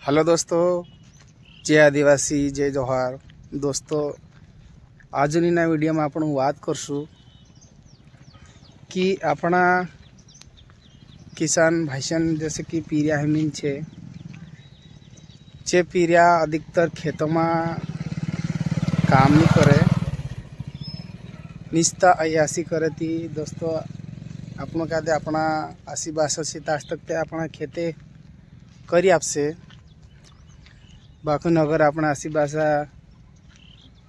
Hello दोस्तों, जय आदिवासी, जय जोहार। दोस्तों, आजनी ना वीडियो में आपण बात करसु कि अपना किसान भाईसन जैसे कि पीरिया हेमिन छे चे पीरिया अधिकतर खेतों में काम नहीं करे, निस्ता अयासी करे थी। दोस्तों, आपण कहते अपना आसी बास आज तक ते अपना खेते करी आपसे बाकुन अगर अपना आसी बासा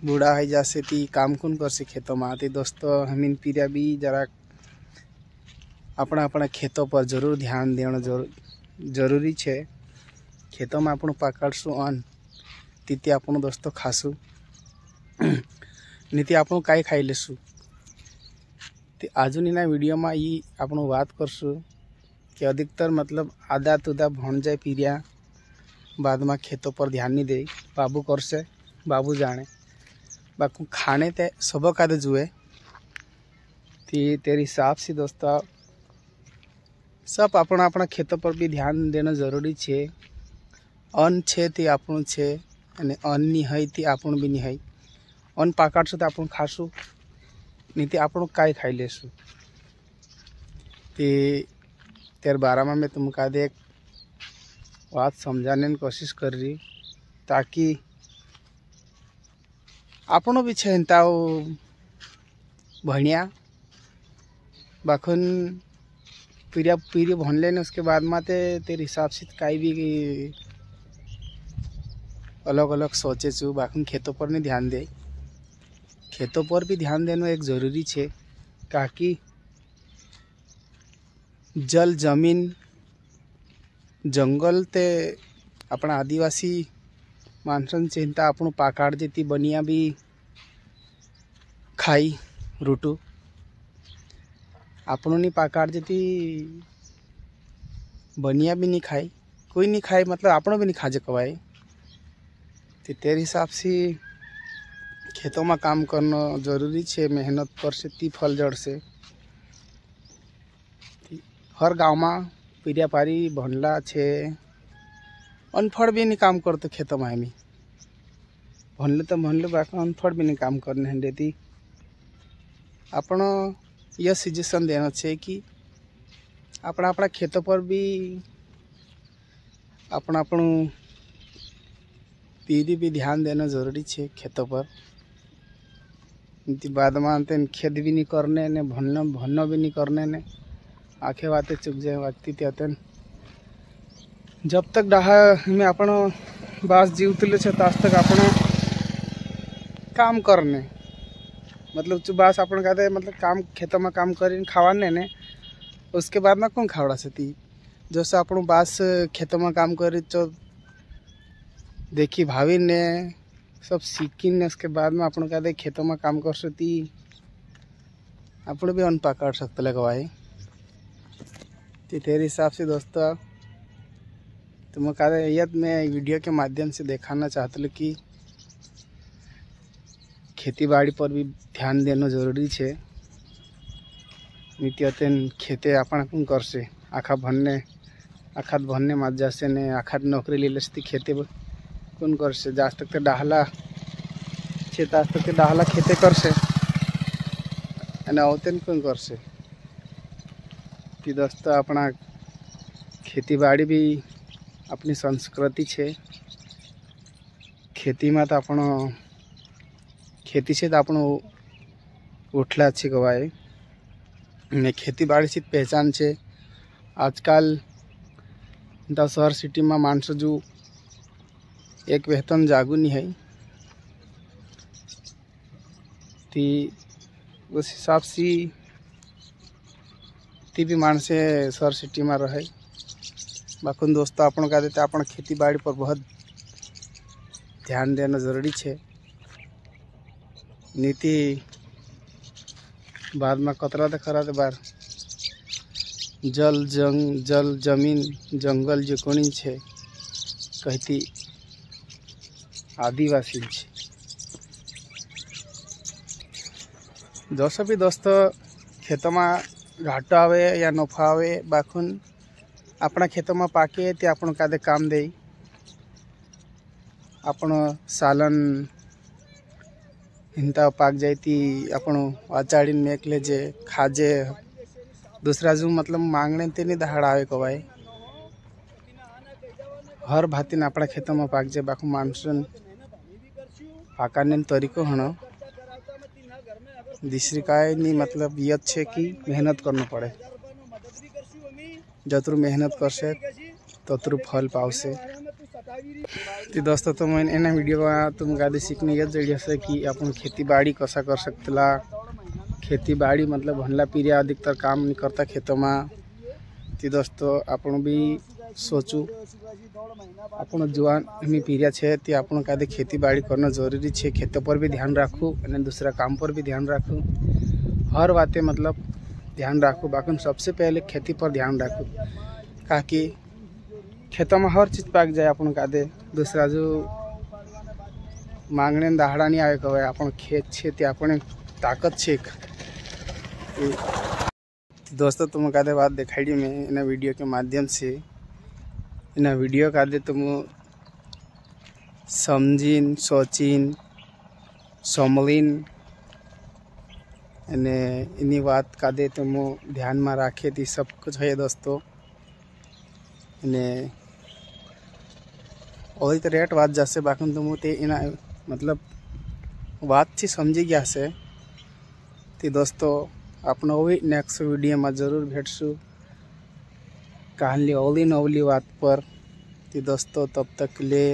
बूढ़ा है जासे ती काम कौन कर से खेतों में आती। दोस्तों, हमीन पीरिया भी जरा अपना अपना खेतों पर जरूर ध्यान देना जरूरी छे। खेतों में आपण पकड़सु अन्न तीती आपण दोस्तों खासु नीति आपण काई खाई लेसु। आजुनी ना वीडियो में ये आपण बात करसु कि अधिकतर मतलब आधा तुदा भण जाए पीरिया बाद में खेतों पर ध्यान नहीं दे। बाबू कर से बाबू जाने बाकू खाने ते सब का जुए तेरी हिसाब से दोस्तों सब अपना अपना खेतों पर भी ध्यान देना जरूरी छे। अन्न छे ती आपणु छे अने अन्न नहीं है ती आपणु भी नहीं है। अन्न पाकाड़शु तो आपण खाशु नहीं तो आपण काई खाई लेशु। तेरे बारे में मैं तुमका दे बात समझाने की कोशिश कर रही ताकि आपनो भी छेनता भणिया बाखुन पीरिया पीरी भन लेने उसके बाद में तेरे हिसाब से काई भी अलग अलग सोचे चु बाखुन खेतों पर नहीं ध्यान दे। खेतों पर भी ध्यान देना एक जरूरी छे ताकि जल जमीन जंगल ते अपना आदिवासी मानसन चिंता आपण पाकाड़ जेती बनिया भी खाई रूटू आपण नहीं पाकाड़ जेती बनिया भी नहीं खाई, कोई नहीं खाई मतलब आपण भी नहीं खाजे कवाई। तो तेरे हिसाब से खेतों में काम करना जरूरी छे। मेहनत कर से ती फल जड़ से हर गाँव में पीरिया पारी भंडला छे। अनफड़ भी नहीं काम करते खेतों में हमी भनले तो भनले बाकी अनफड़ भी नहीं काम करने हैं देती। आपण यह सजेशन देना चाहिए कि अपना अपना खेतों पर भी अपना अपन पीरी भी ध्यान देना जरूरी छे। खेतों पर बाद में खेत भी नहीं करने ने भनना भी नहीं करने ने आखे बातें चुक जाए व्यक्ति त्यातन जब तक डाहा में आपण बास जीवतले छे तास तक आपण काम करने मतलब चु बास आपण कहते मतलब काम खेतों में काम करीन खावाने ने उसके बाद में कौन खावड़ा सती। जैसे आपण बास खेतों में काम करी तो देखी भावी ने सब सीखी ने उसके बाद में आपण कहते खेतों में काम कर सकती आपण भी अन्न पकड़ सकते लगवाए। तेरे हिसाब से दोस्तों तुम कहा यद मैं वीडियो के माध्यम से दिखाना चाहता हूँ कि खेती बाड़ी पर भी ध्यान देना जरूरी है। नित्यतन खेते अपन कौन कर से आखा भन्ने मत जासे ने आखा नौकरी ले लेती खेते कौन कर से जास तक डाहला छे तास तक डाहला खेते कर से अवतन कौन कर से। कि दोस्तों अपना खेती बाड़ी भी अपनी संस्कृति छे। खेती में तो आपण खेती से तो आपण उठला अच्छी गवाए ने खेती बाड़ी से पहचान छे। आजकल तो शहर सिटी में मानसो जो एक वेतन जागू नहीं है ती उस हिसाब से ती भी मानसे शहर सिटी में रहे। बाकुन दोस्तों आपण कह देते अपन खेती बाड़ी पर बहुत ध्यान देना जरूरी छे। नीति बाद में कतरा खरा बार जल जमीन जंगल जो कोनी छे कहती आदिवासी छे। जैसे भी दोस्तों खेतों में घाटा आवे या नफा आवे बाखुन अपना खेतों में पाके ते आपण कादे काम दे आपण सालन हिंता पाक जाती आपण अचाड़ी मेकले जे खाजे दूसरा जो मतलब मांगने ते नहीं दहाड़ावे को भाई हर भाती अपना खेतों में पाक जाए बाकू मानसून पाकाने तरीको हण दूसरी काय नहीं मतलब ये छे कि मेहनत करना पड़े जतरू मेहनत करसे ततरू फल पावसे। तो दोस्तों तो मैं एना वीडियो में तुम गादी सीखने ये जरिए से कि अपन खेती बाड़ी कसा कर सकतेला खेती बाड़ी मतलब भनला पीरिया अधिकतर काम नहीं करता खेतों में। तो दोस्तों अपन भी सोचू अपन जुआन में पीरिया छे तो अपन का खेती बाड़ी करना जरूरी है खेतों पर भी ध्यान रखूँ और दूसरा काम पर भी ध्यान रखूँ हर बातें मतलब ध्यान रखूँ बाकी सबसे पहले खेती पर ध्यान रखूँ ताकि खेतों में हर चीज़ पाक जाए अपन का दे दूसरा जो मांगने दहाड़ा नहीं आए कहे अपन खेत छे ते अपने ताकत छे। दोस्तों तुम का दे बात दिखाई में इन वीडियो के माध्यम से इन वीडियो का दे तुम समझीन सोचीन संभलीन इन्हीं बात का दे तुम ध्यान में राखे थी सब कुछ है दोस्तों ने और तो रेट बात जैसे बाकी तुम ते इना मतलब बात थी समझी गया से। तो दोस्तों अपना भी नेक्स्ट वीडियो में जरूर भेटसू कहानी अवली नवली बात पर। तो दोस्तों तब तक ले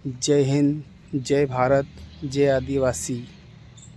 जय हिंद जय भारत जय आदिवासी।